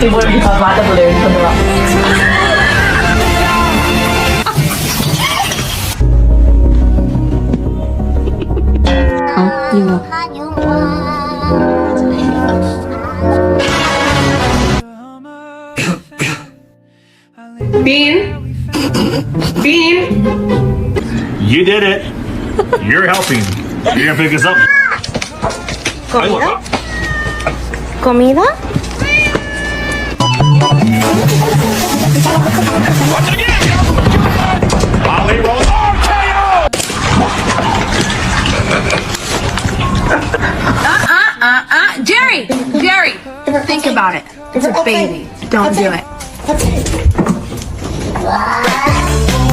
이걸 네가 맞아볼래 이러더라. Bean? Bean? You did it. You're helping. You're gonna pick us up. ¿Comida? ¿Comida? Holly rolls. Jerry! Jerry! Think about it. It's a baby. Don't do it.